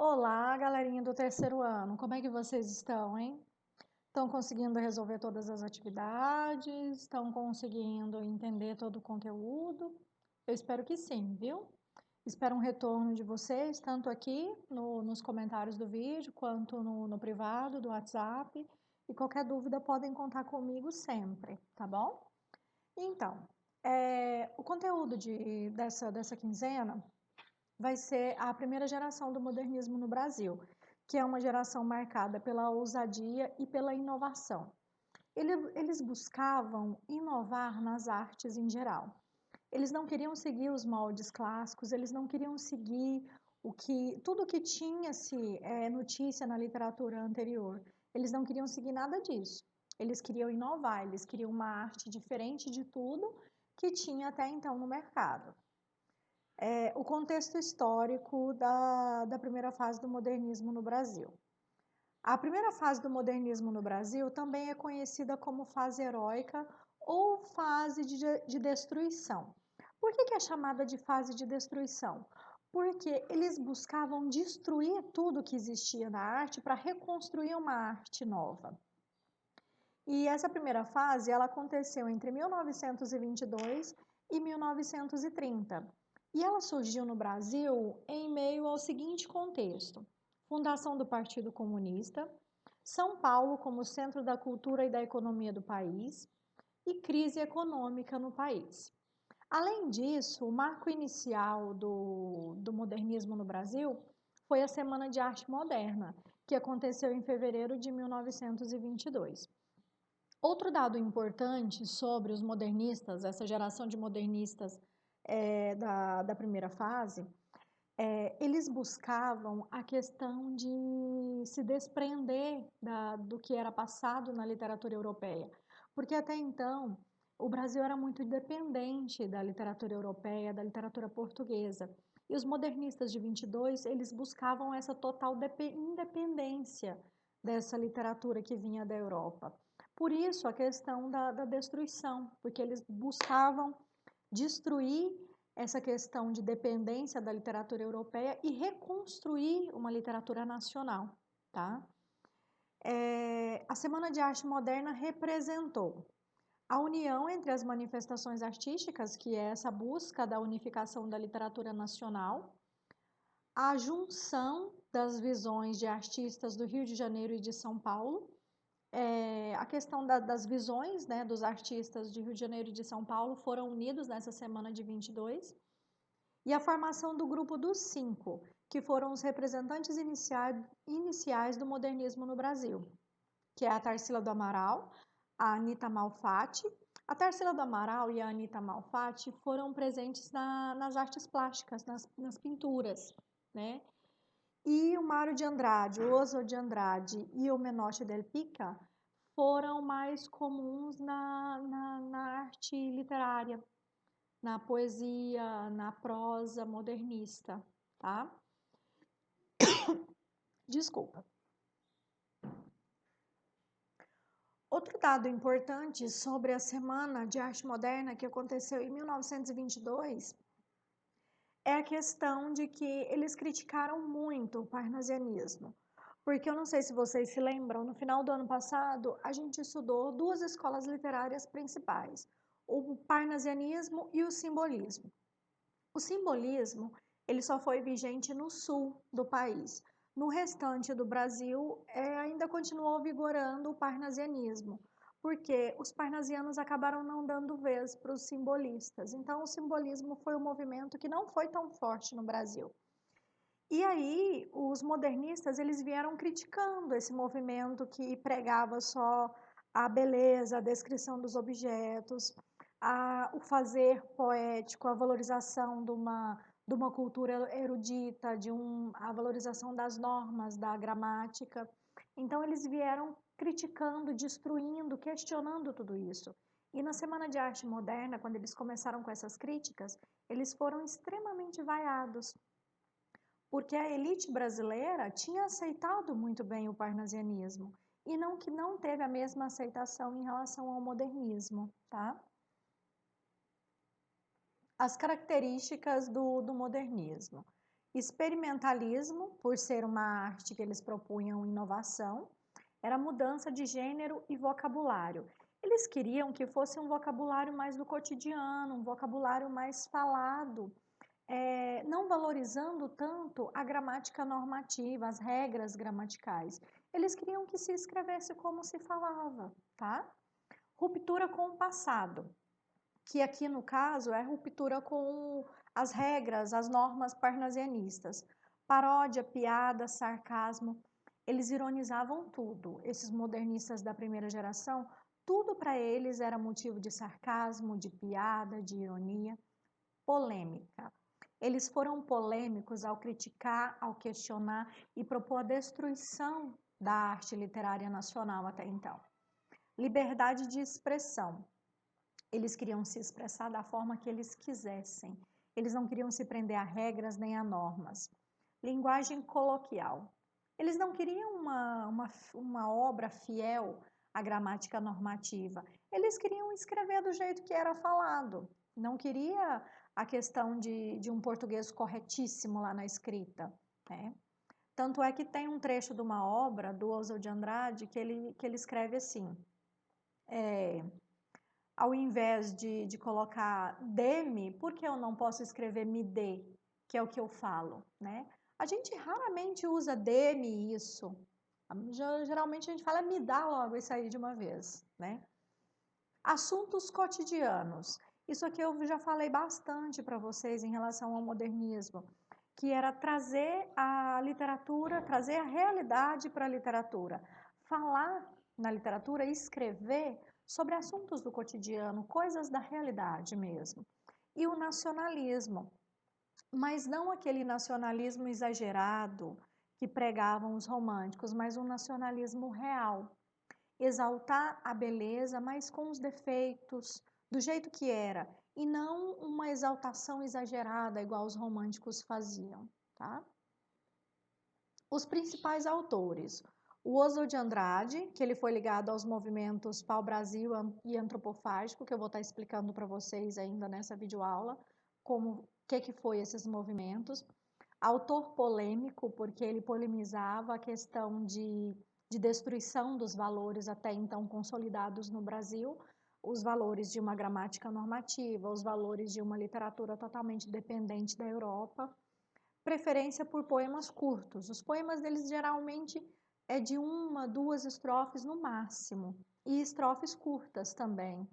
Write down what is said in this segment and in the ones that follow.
Olá, galerinha do terceiro ano, como é que vocês estão, hein? Estão conseguindo resolver todas as atividades? Estão conseguindo entender todo o conteúdo? Eu espero que sim, viu? Espero um retorno de vocês, tanto aqui nos comentários do vídeo, quanto no privado do WhatsApp. E qualquer dúvida podem contar comigo sempre, tá bom? Então, o conteúdo dessa quinzena vai ser a primeira geração do modernismo no Brasil, que é uma geração marcada pela ousadia e pela inovação. Eles buscavam inovar nas artes em geral. Eles não queriam seguir os moldes clássicos, eles não queriam seguir tudo que tinha-se notícia na literatura anterior. Eles não queriam seguir nada disso. Eles queriam inovar, eles queriam uma arte diferente de tudo que tinha até então no mercado. O contexto histórico da primeira fase do modernismo no Brasil. A primeira fase do modernismo no Brasil também é conhecida como fase heróica ou fase de destruição. Por que é chamada de fase de destruição? Porque eles buscavam destruir tudo que existia na arte para reconstruir uma arte nova. E essa primeira fase ela aconteceu entre 1922 e 1930. E ela surgiu no Brasil em meio ao seguinte contexto: fundação do Partido Comunista, São Paulo como centro da cultura e da economia do país e crise econômica no país. Além disso, o marco inicial do modernismo no Brasil foi a Semana de Arte Moderna, que aconteceu em fevereiro de 1922. Outro dado importante sobre os modernistas, essa geração de modernistas da primeira fase, eles buscavam a questão de se desprender do que era passado na literatura europeia, porque até então o Brasil era muito dependente da literatura europeia, da literatura portuguesa. E os modernistas de 22, eles buscavam essa total independência dessa literatura que vinha da Europa. Por isso a questão da destruição, porque eles buscavam destruir essa questão de dependência da literatura europeia e reconstruir uma literatura nacional, tá? A Semana de Arte Moderna representou a união entre as manifestações artísticas, que é essa busca da unificação da literatura nacional, a junção das visões de artistas do Rio de Janeiro e de São Paulo, a questão das visões, né, dos artistas de Rio de Janeiro e de São Paulo foram unidos nessa semana de 22, e a formação do grupo dos cinco, que foram os representantes iniciais do modernismo no Brasil, que é a Tarsila do Amaral, a Anita Malfatti. A Tarsila do Amaral e a Anita Malfatti foram presentes nas artes plásticas, nas pinturas, né? E o Mário de Andrade, o Oswald de Andrade e o Menotti del Pica foram mais comuns na arte literária, na poesia, na prosa modernista, tá? Desculpa. Outro dado importante sobre a Semana de Arte Moderna que aconteceu em 1922 é a questão de que eles criticaram muito o parnasianismo. Porque eu não sei se vocês se lembram, no final do ano passado, a gente estudou duas escolas literárias principais, o parnasianismo e o simbolismo. O simbolismo, ele só foi vigente no sul do país. No restante do Brasil, ainda continuou vigorando o parnasianismo, porque os parnasianos acabaram não dando vez para os simbolistas. Então, o simbolismo foi um movimento que não foi tão forte no Brasil. E aí, os modernistas, eles vieram criticando esse movimento que pregava só a beleza, a descrição dos objetos, o fazer poético, a valorização de uma cultura erudita, a valorização das normas, da gramática. Então, eles vieram criticando, destruindo, questionando tudo isso. E na Semana de Arte Moderna, quando eles começaram com essas críticas, eles foram extremamente vaiados, porque a elite brasileira tinha aceitado muito bem o parnasianismo e que não teve a mesma aceitação em relação ao modernismo, tá? As características do modernismo. Experimentalismo, por ser uma arte que eles propunham inovação, era mudança de gênero e vocabulário. Eles queriam que fosse um vocabulário mais do cotidiano, um vocabulário mais falado, não valorizando tanto a gramática normativa, as regras gramaticais. Eles queriam que se escrevesse como se falava, tá? Ruptura com o passado, que aqui no caso é ruptura com as regras, as normas parnasianistas. Paródia, piada, sarcasmo, eles ironizavam tudo. Esses modernistas da primeira geração, tudo para eles era motivo de sarcasmo, de piada, de ironia, polêmica. Eles foram polêmicos ao criticar, ao questionar e propor a destruição da arte literária nacional até então. Liberdade de expressão. Eles queriam se expressar da forma que eles quisessem. Eles não queriam se prender a regras nem a normas. Linguagem coloquial. Eles não queriam uma obra fiel à gramática normativa. Eles queriam escrever do jeito que era falado. Não queria a questão de um português corretíssimo lá na escrita, né? Tanto é que tem um trecho de uma obra do Oswald de Andrade que ele escreve assim, ao invés de colocar dê-me, por que eu não posso escrever me dê, que é o que eu falo, né? A gente raramente usa dê-me isso. Geralmente a gente fala me dá logo isso aí de uma vez, né? Assuntos cotidianos. Isso aqui eu já falei bastante para vocês em relação ao modernismo, que era trazer a literatura, trazer a realidade para a literatura. Falar na literatura, escrever sobre assuntos do cotidiano, coisas da realidade mesmo. E o nacionalismo, mas não aquele nacionalismo exagerado que pregavam os românticos, mas um nacionalismo real. Exaltar a beleza, mas com os defeitos, do jeito que era, e não uma exaltação exagerada, igual os românticos faziam, tá? Os principais autores. O Oswald de Andrade, que ele foi ligado aos movimentos pau-brasil e antropofágico, que eu vou estar explicando para vocês ainda nessa videoaula, como que foi esses movimentos. Autor polêmico, porque ele polemizava a questão de destruição dos valores até então consolidados no Brasil, os valores de uma gramática normativa, os valores de uma literatura totalmente dependente da Europa. Preferência por poemas curtos. Os poemas deles geralmente é de 1, 2 estrofes no máximo, e estrofes curtas também.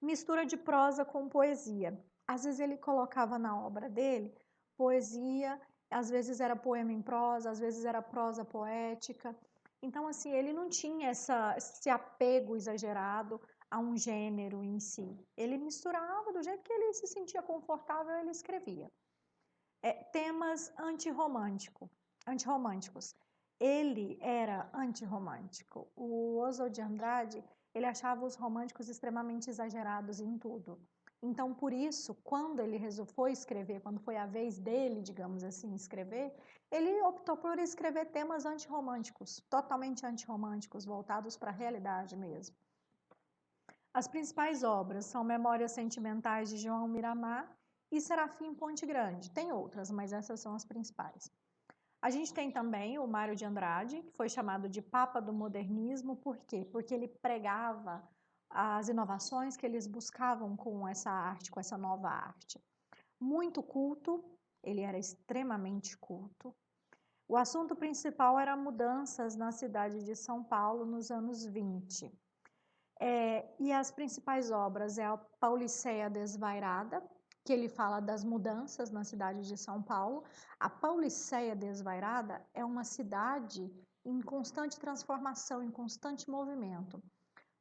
Mistura de prosa com poesia. Às vezes ele colocava na obra dele poesia, às vezes era poema em prosa, às vezes era prosa poética. Então, assim, ele não tinha esse apego exagerado a um gênero em si. Ele misturava do jeito que ele se sentia confortável, ele escrevia. Temas antirromânticos. Ele era antirromântico. O Oswald de Andrade, ele achava os românticos extremamente exagerados em tudo. Então, por isso, quando ele foi escrever, quando foi a vez dele, digamos assim, escrever, ele optou por escrever temas antirromânticos, totalmente antirromânticos, voltados para a realidade mesmo. As principais obras são Memórias Sentimentais de João Miramar e Serafim Ponte Grande. Tem outras, mas essas são as principais. A gente tem também o Mário de Andrade, que foi chamado de Papa do Modernismo, por quê? Porque ele pregava as inovações que eles buscavam com essa arte, com essa nova arte. Muito culto, ele era extremamente culto. O assunto principal era mudanças na cidade de São Paulo nos anos 20. E as principais obras é a Pauliceia Desvairada, que ele fala das mudanças na cidade de São Paulo. A Pauliceia Desvairada é uma cidade em constante transformação, em constante movimento.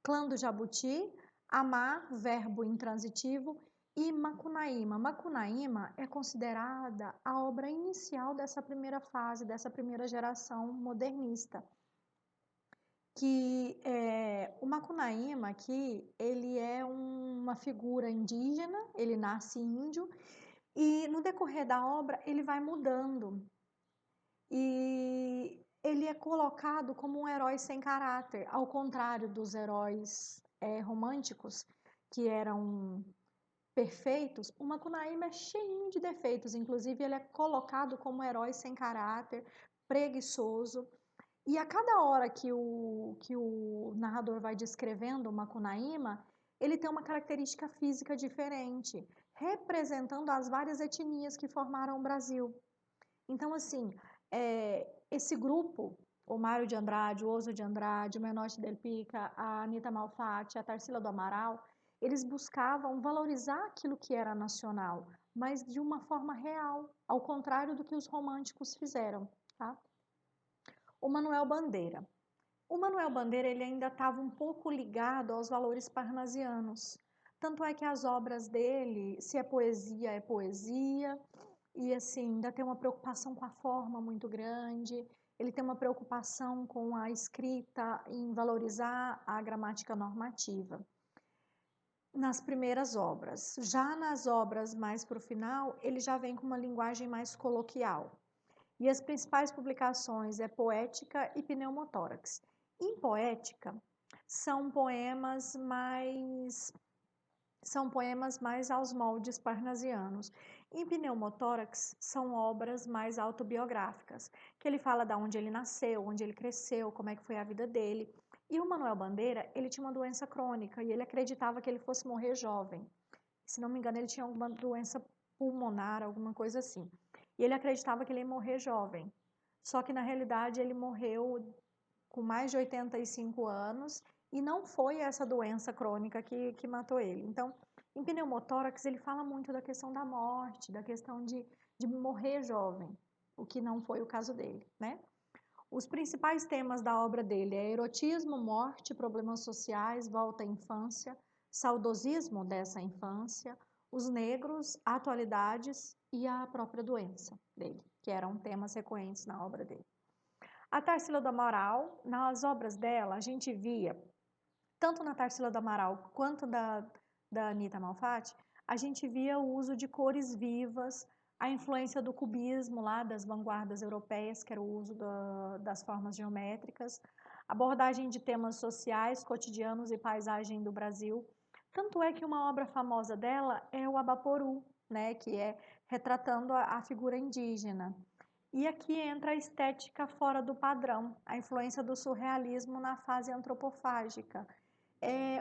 Clã do Jabuti, Amar, verbo intransitivo, e Macunaíma. Macunaíma é considerada a obra inicial dessa primeira fase, dessa primeira geração modernista. Que o Macunaíma aqui, ele é uma figura indígena, ele nasce índio, e no decorrer da obra ele vai mudando. E ele é colocado como um herói sem caráter, ao contrário dos heróis românticos, que eram perfeitos, o Macunaíma é cheinho de defeitos, inclusive ele é colocado como herói sem caráter, preguiçoso, e a cada hora que o narrador vai descrevendo o Macunaíma, ele tem uma característica física diferente, representando as várias etnias que formaram o Brasil. Então, assim, esse grupo, o Mário de Andrade, o Oso de Andrade, o Menotti Del Pica, a Anita Malfatti, a Tarsila do Amaral, eles buscavam valorizar aquilo que era nacional, mas de uma forma real, ao contrário do que os românticos fizeram, tá? O Manuel Bandeira. O Manuel Bandeira ele ainda estava um pouco ligado aos valores parnasianos. Tanto é que as obras dele, se é poesia, e assim, ainda tem uma preocupação com a forma muito grande, ele tem uma preocupação com a escrita, em valorizar a gramática normativa. Nas primeiras obras. Já nas obras mais para o final, ele já vem com uma linguagem mais coloquial. E as principais publicações é Poética e Pneumotórax. Em Poética, são poemas mais aos moldes parnasianos. Em Pneumotórax, são obras mais autobiográficas, que ele fala de onde ele nasceu, onde ele cresceu, como é que foi a vida dele. E o Manuel Bandeira, ele tinha uma doença crônica e ele acreditava que ele fosse morrer jovem. Se não me engano, ele tinha alguma doença pulmonar, alguma coisa assim. E ele acreditava que ele ia morrer jovem. Só que na realidade ele morreu com mais de 85 anos e não foi essa doença crônica que matou ele. Então, em pneumotórax ele fala muito da questão da morte, da questão de morrer jovem, o que não foi o caso dele, né? Os principais temas da obra dele é erotismo, morte, problemas sociais, volta à infância, saudosismo dessa infância, os negros, atualidades e a própria doença dele, que eram temas recorrentes na obra dele. A Tarsila do Amaral, nas obras dela, a gente via, tanto na Tarsila do Amaral quanto da Anita Malfatti, a gente via o uso de cores vivas, a influência do cubismo lá, das vanguardas europeias, que era o uso das formas geométricas, abordagem de temas sociais, cotidianos e paisagem do Brasil. Tanto é que uma obra famosa dela é o Abaporu, né, que é retratando a figura indígena. E aqui entra a estética fora do padrão, a influência do surrealismo na fase antropofágica.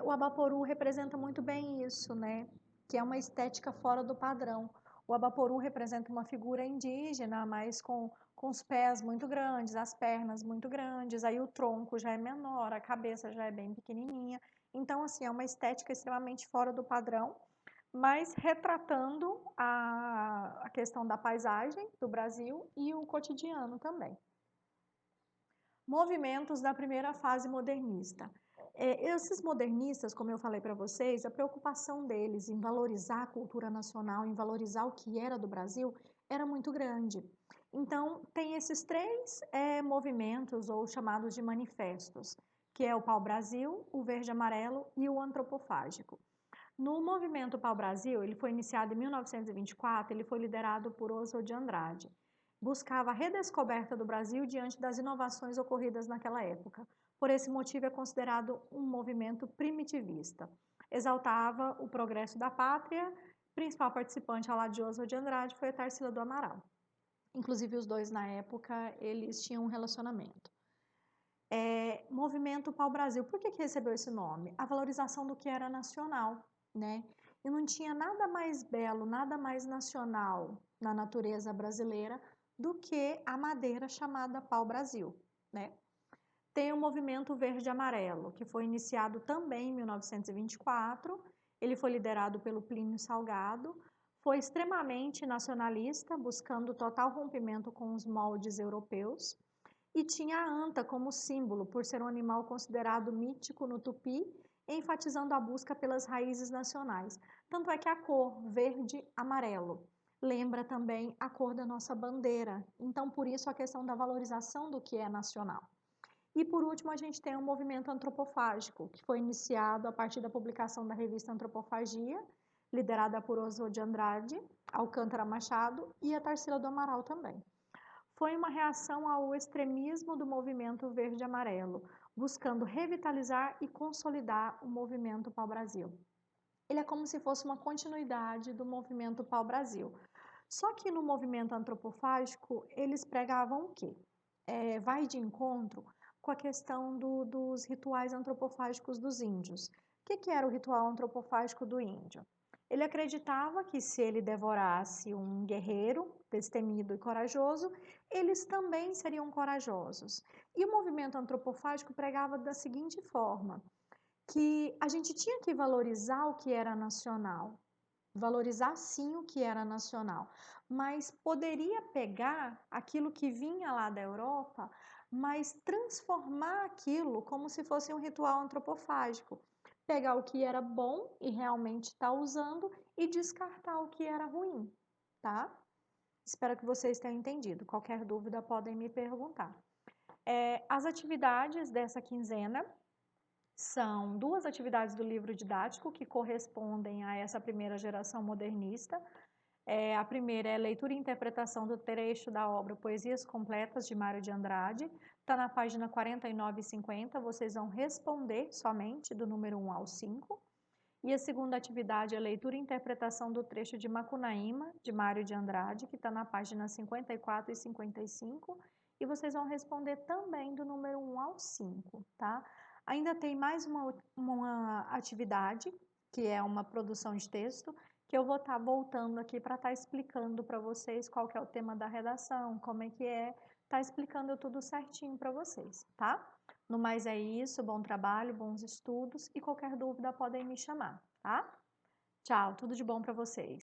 O Abaporu representa muito bem isso, né? Que é uma estética fora do padrão. O Abaporu representa uma figura indígena, mas com os pés muito grandes, as pernas muito grandes, aí o tronco já é menor, a cabeça já é bem pequenininha. Então, assim, é uma estética extremamente fora do padrão, mas retratando a questão da paisagem do Brasil e o cotidiano também. Movimentos da primeira fase modernista. Esses modernistas, como eu falei para vocês, a preocupação deles em valorizar a cultura nacional, em valorizar o que era do Brasil, era muito grande. Então, tem esses três movimentos, ou chamados de manifestos, que é o pau-brasil, o verde-amarelo e o antropofágico. No movimento Pau-Brasil, ele foi iniciado em 1924, ele foi liderado por Oswald de Andrade. Buscava a redescoberta do Brasil diante das inovações ocorridas naquela época. Por esse motivo, é considerado um movimento primitivista. Exaltava o progresso da pátria. Principal participante ao lado de Oswald de Andrade foi a Tarsila do Amaral. Inclusive, os dois, na época, eles tinham um relacionamento. Movimento Pau-Brasil. Por que recebeu esse nome? A valorização do que era nacional, né? E não tinha nada mais belo, nada mais nacional na natureza brasileira do que a madeira chamada pau-brasil, né? Tem o movimento verde-amarelo, que foi iniciado também em 1924. Ele foi liderado pelo Plínio Salgado. Foi extremamente nacionalista, buscando total rompimento com os moldes europeus. E tinha a anta como símbolo, por ser um animal considerado mítico no Tupi, enfatizando a busca pelas raízes nacionais. Tanto é que a cor verde-amarelo lembra também a cor da nossa bandeira. Então, por isso, a questão da valorização do que é nacional. E, por último, a gente tem o movimento antropofágico, que foi iniciado a partir da publicação da revista Antropofagia, liderada por Oswald de Andrade, Alcântara Machado e a Tarsila do Amaral também. Foi uma reação ao extremismo do movimento verde-amarelo, buscando revitalizar e consolidar o movimento pau-brasil. ele é como se fosse uma continuidade do movimento pau-brasil. Só que no movimento antropofágico, eles pregavam o quê? Vai de encontro com a questão dos rituais antropofágicos dos índios. O que era o ritual antropofágico do índio? Ele acreditava que se ele devorasse um guerreiro destemido e corajoso, eles também seriam corajosos. E o movimento antropofágico pregava da seguinte forma: que a gente tinha que valorizar o que era nacional, valorizar sim o que era nacional, mas poderia pegar aquilo que vinha lá da Europa, mas transformar aquilo como se fosse um ritual antropofágico. Pegar o que era bom e realmente estar usando e descartar o que era ruim, tá? Espero que vocês tenham entendido. Qualquer dúvida podem me perguntar. As atividades dessa quinzena são 2 atividades do livro didático que correspondem a essa primeira geração modernista. A primeira é leitura e interpretação do trecho da obra Poesias Completas, de Mário de Andrade. Está na página 49 e 50. Vocês vão responder somente do número 1 ao 5. E a segunda atividade é leitura e interpretação do trecho de Macunaíma, de Mário de Andrade, que está na página 54 e 55. E vocês vão responder também do número 1 ao 5, tá? Ainda tem mais uma atividade, que é uma produção de texto, que eu vou estar voltando aqui para estar explicando para vocês qual que é o tema da redação, como é que tá explicando tudo certinho para vocês, tá? No mais é isso, bom trabalho, bons estudos e qualquer dúvida podem me chamar, tá? Tchau, tudo de bom para vocês.